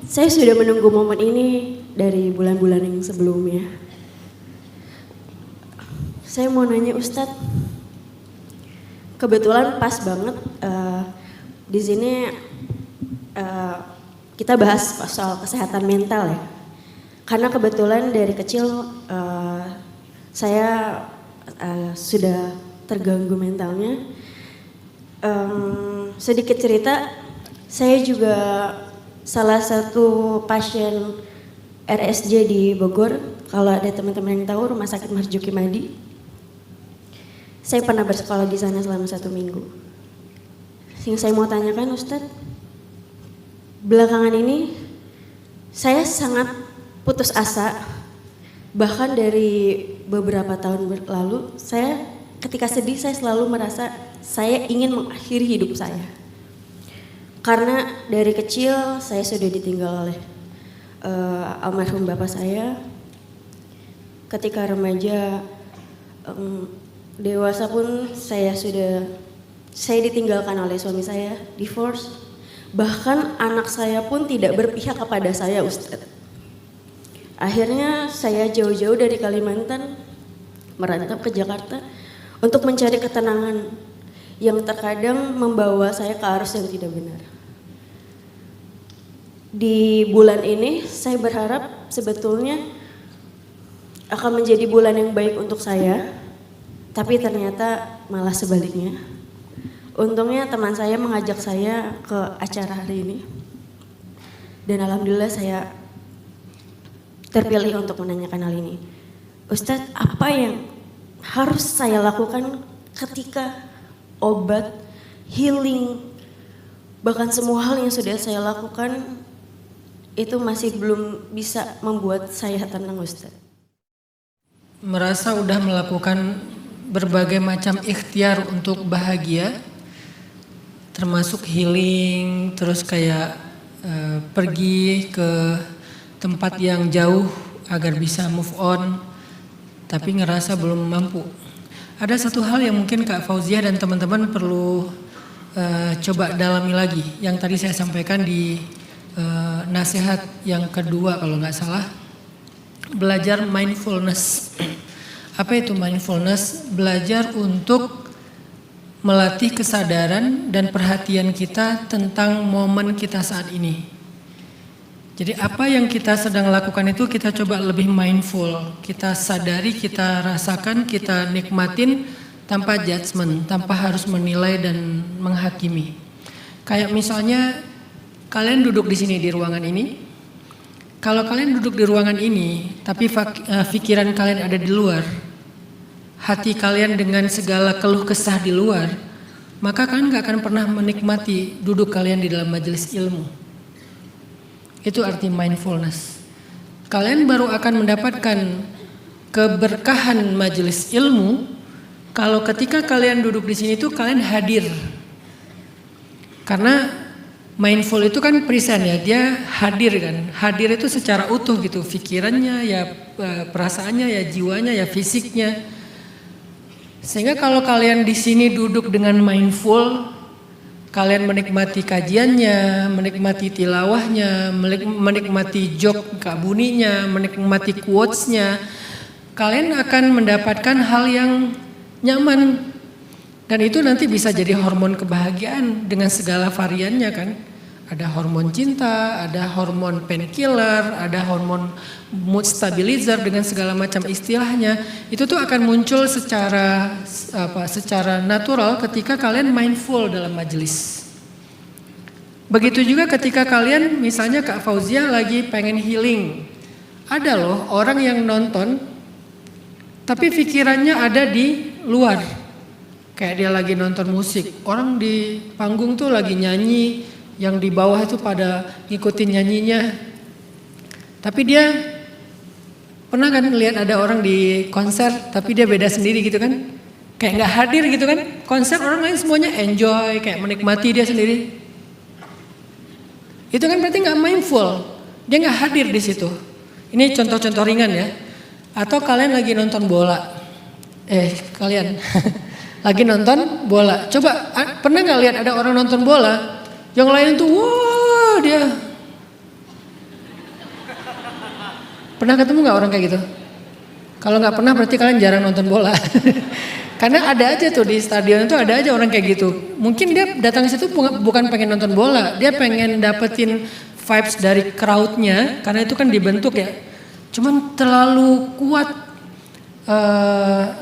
Saya sudah menunggu momen ini dari bulan-bulan yang sebelumnya. Saya mau nanya Ustadz, kebetulan pas banget di sini kita bahas soal kesehatan mental ya. Karena kebetulan dari kecil saya sudah terganggu mentalnya. Sedikit cerita, saya juga salah satu pasien RSJ di Bogor. Kalau ada teman-teman yang tahu, Rumah Sakit Marzuki Madi. Saya pernah bersekolah di sana selama 1 minggu. Yang saya mau tanyakan Ustadz, belakangan ini saya sangat putus asa. Bahkan dari beberapa tahun lalu, saya ketika sedih saya selalu merasa saya ingin mengakhiri hidup saya. Karena dari kecil saya sudah ditinggal oleh almarhum bapak saya. Ketika remaja, dewasa pun saya ditinggalkan oleh suami saya, divorce. Bahkan anak saya pun tidak berpihak kepada saya, Ustadz. Akhirnya saya jauh-jauh dari Kalimantan merantau ke Jakarta untuk mencari ketenangan yang terkadang membawa saya ke arus yang tidak benar. Di bulan ini saya berharap sebetulnya akan menjadi bulan yang baik untuk saya, tapi ternyata malah sebaliknya. Untungnya teman saya mengajak saya ke acara hari ini, dan alhamdulillah saya terpilih untuk menanyakan hal ini. Ustadz, apa yang harus saya lakukan ketika obat, healing, bahkan semua hal yang sudah saya lakukan itu masih belum bisa membuat saya tenang, Ustaz? Merasa udah melakukan berbagai macam ikhtiar untuk bahagia, termasuk healing, terus kayak pergi ke tempat yang jauh agar bisa move on, tapi ngerasa belum mampu. Ada satu hal yang mungkin Kak Fauzia dan teman-teman perlu coba dalami lagi, yang tadi saya sampaikan di nasihat yang kedua kalau nggak salah, belajar mindfulness. Apa itu mindfulness? Belajar untuk melatih kesadaran dan perhatian kita tentang momen kita saat ini. Jadi apa yang kita sedang lakukan itu kita coba lebih mindful, kita sadari, kita rasakan, kita nikmatin tanpa judgement, tanpa harus menilai dan menghakimi. Kayak misalnya kalian duduk di sini di ruangan ini. Kalau kalian duduk di ruangan ini, tapi pikiran kalian ada di luar, hati kalian dengan segala keluh kesah di luar, maka kalian gak akan pernah menikmati duduk kalian di dalam majelis ilmu. Itu arti mindfulness. Kalian baru akan mendapatkan keberkahan majelis ilmu kalau ketika kalian duduk di sini tuh kalian hadir. Karena mindful itu kan present ya, dia hadir kan. Hadir itu secara utuh gitu, pikirannya ya, perasaannya ya, jiwanya ya, fisiknya. Sehingga kalau kalian di sini duduk dengan mindful, kalian menikmati kajiannya, menikmati tilawahnya, menikmati joke Kak Buninya, menikmati quotes-nya, kalian akan mendapatkan hal yang nyaman. Dan itu nanti bisa jadi hormon kebahagiaan dengan segala variannya kan. Ada hormon cinta, ada hormon painkiller, ada hormon mood stabilizer dengan segala macam istilahnya. Itu tuh akan muncul secara natural ketika kalian mindful dalam majelis. Begitu juga ketika kalian misalnya Kak Fauzia lagi pengen healing. Ada loh orang yang nonton tapi pikirannya ada di luar. Kayak dia lagi nonton musik, orang di panggung tuh lagi nyanyi, yang di bawah itu pada ngikutin nyanyinya. Tapi dia pernah kan lihat ada orang di konser tapi dia beda sendiri gitu kan? Kayak gak hadir gitu kan? Konser orang lain semuanya enjoy, kayak menikmati dia sendiri. Itu kan berarti gak mindful, dia gak hadir di situ. Ini contoh-contoh ringan ya. Atau kalian lagi nonton bola, kalian lagi nonton bola. Coba pernah gak lihat ada orang nonton bola, yang lain tuh wah dia Pernah ketemu nggak orang kayak gitu? Kalau nggak pernah berarti kalian jarang nonton bola. Karena ada aja tuh di stadion itu ada aja orang kayak gitu. Mungkin dia datang ke situ bukan pengen nonton bola, dia pengen dapetin vibes dari crowdnya karena itu kan dibentuk ya. Cuman terlalu kuat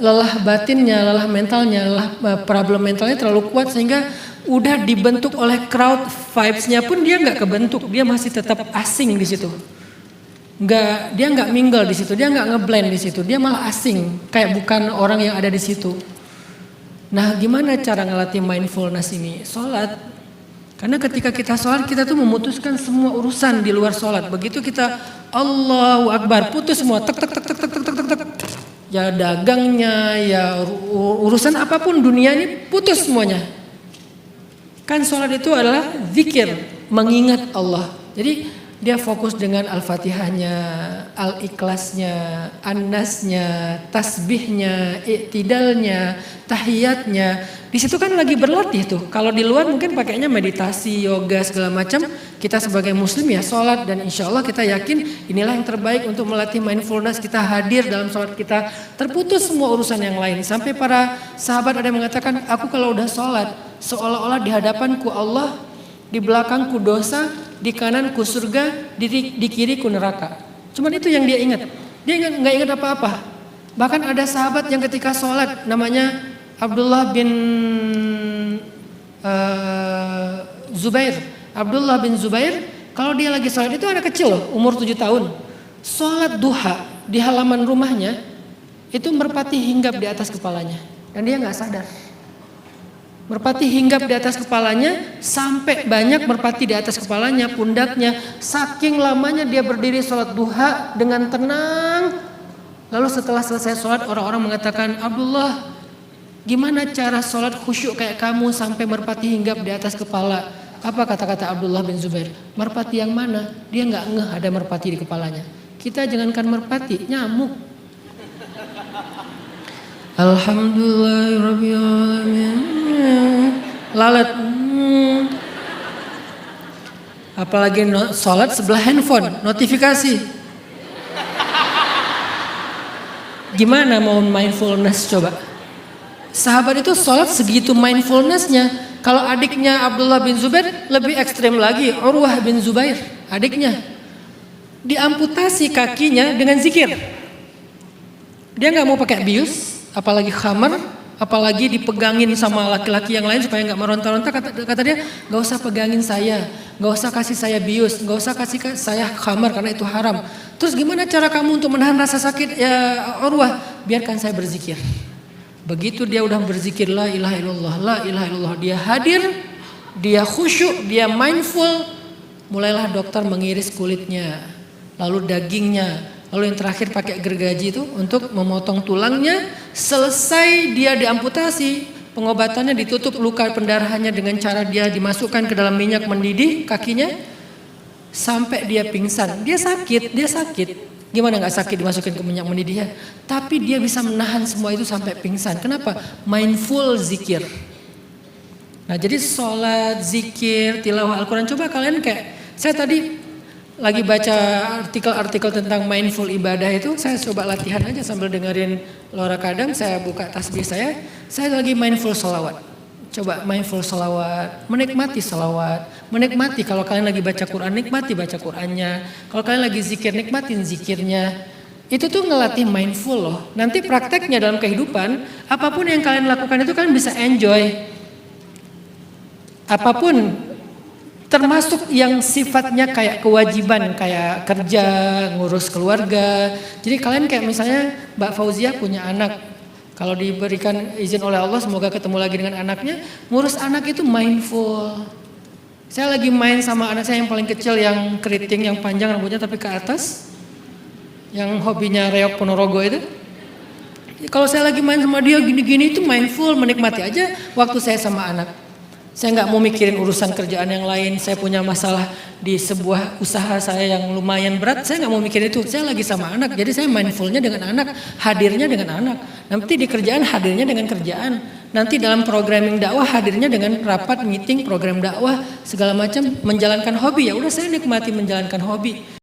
lelah batinnya, lelah mentalnya, lelah problem mentalnya terlalu kuat sehingga udah dibentuk oleh crowd, vibesnya pun dia nggak kebentuk, dia masih tetap asing di situ. Dia nggak mingle di situ, dia nggak ngeblend di situ, dia malah asing, kayak bukan orang yang ada di situ. Nah, gimana cara ngelatih mindfulness ini? Sholat. Karena ketika kita sholat, kita tuh memutuskan semua urusan di luar sholat. Begitu kita Allahu Akbar, putus semua, tek tek tek tek tek tek tek tek. Ya dagangnya, ya urusan apapun dunia ini putus semuanya. Kan sholat itu adalah zikir, mengingat Allah. Jadi dia fokus dengan Al-Fatihahnya, Al-Ikhlasnya, An-Nasnya, tasbihnya, i'tidalnya, tahiyatnya. Di situ kan lagi berlatih tuh. Kalau di luar mungkin pakainya meditasi, yoga segala macam. Kita sebagai muslim ya sholat dan insya Allah kita yakin inilah yang terbaik untuk melatih mindfulness. Kita hadir dalam sholat kita, terputus semua urusan yang lain. Sampai para sahabat ada yang mengatakan, aku kalau udah sholat seolah-olah di hadapanku Allah, di belakangku dosa, di kananku surga, di kiriku neraka. Cuman itu yang dia ingat. Dia nggak ingat apa-apa. Bahkan ada sahabat yang ketika sholat namanya Abdullah bin Zubair. Abdullah bin Zubair, kalau dia lagi sholat itu anak kecil loh, umur 7 tahun. Sholat duha di halaman rumahnya itu merpati hinggap di atas kepalanya. Dan dia nggak sadar. Merpati hinggap di atas kepalanya sampai banyak merpati di atas kepalanya, pundaknya. Saking lamanya dia berdiri sholat duha dengan tenang. Lalu setelah selesai sholat orang-orang mengatakan, Abdullah, gimana cara sholat khusyuk kayak kamu sampai merpati hinggap di atas kepala? Apa kata-kata Abdullah bin Zubair? Merpati yang mana? Dia nggak ngeh ada merpati di kepalanya. Kita jangankan merpati, nyamuk. Alhamdulillahirrahmanirrahim. Lalat. Apalagi sholat sebelah handphone, notifikasi. Gimana mau mindfulness coba? Sahabat itu sholat segitu mindfulnessnya. Kalau adiknya Abdullah bin Zubair lebih ekstrem lagi, Urwah bin Zubair, adiknya. Diamputasi kakinya dengan zikir. Dia nggak mau pakai bius, apalagi khamar, apalagi dipegangin sama laki-laki yang lain supaya nggak meronta-ronta. Kata dia, nggak usah pegangin saya, nggak usah kasih saya bius, nggak usah kasih saya khamar karena itu haram. Terus gimana cara kamu untuk menahan rasa sakit ya Urwah? Biarkan saya berzikir. Begitu dia udah berzikir la ilaha illallah, la ilaha illallah, dia hadir, dia khusyuk, dia mindful. Mulailah dokter mengiris kulitnya, lalu dagingnya. Lalu yang terakhir pakai gergaji itu untuk memotong tulangnya. Selesai dia diamputasi, pengobatannya ditutup luka pendarahannya dengan cara dia dimasukkan ke dalam minyak mendidih kakinya sampai dia pingsan. Dia sakit. Gimana nggak sakit dimasukin ke minyak mendidih ya? Tapi dia bisa menahan semua itu sampai pingsan. Kenapa? Mindful zikir. Nah jadi sholat, zikir, tilawah Al-Quran. Coba kalian saya tadi lagi baca artikel-artikel tentang mindful ibadah itu, saya coba latihan aja sambil dengerin Laura Kadang, saya buka tasbih saya lagi mindful sholawat. Coba mindful sholawat, menikmati sholawat, menikmati kalau kalian lagi baca Quran, nikmati baca Qurannya. Kalau kalian lagi zikir, nikmatin zikirnya. Itu tuh ngelatih mindful loh. Nanti prakteknya dalam kehidupan, apapun yang kalian lakukan itu kalian bisa enjoy. Apapun, termasuk yang sifatnya kayak kewajiban, kayak kerja, ngurus keluarga. Jadi kalian kayak misalnya Mbak Fauzia punya anak. Kalau diberikan izin oleh Allah semoga ketemu lagi dengan anaknya, ngurus anak itu mindful. Saya lagi main sama anak saya yang paling kecil yang keriting, yang panjang rambutnya tapi ke atas. Yang hobinya reok ponorogo itu. Kalau saya lagi main sama dia gini-gini itu mindful, menikmati aja waktu saya sama anak. Saya nggak mau mikirin urusan kerjaan yang lain. Saya punya masalah di sebuah usaha saya yang lumayan berat. Saya nggak mau mikirin itu. Saya lagi sama anak. Jadi saya mindfulnya dengan anak, hadirnya dengan anak. Nanti di kerjaan hadirnya dengan kerjaan. Nanti dalam programming dakwah hadirnya dengan rapat, meeting, program dakwah segala macam. Menjalankan hobi ya udah saya nikmati menjalankan hobi.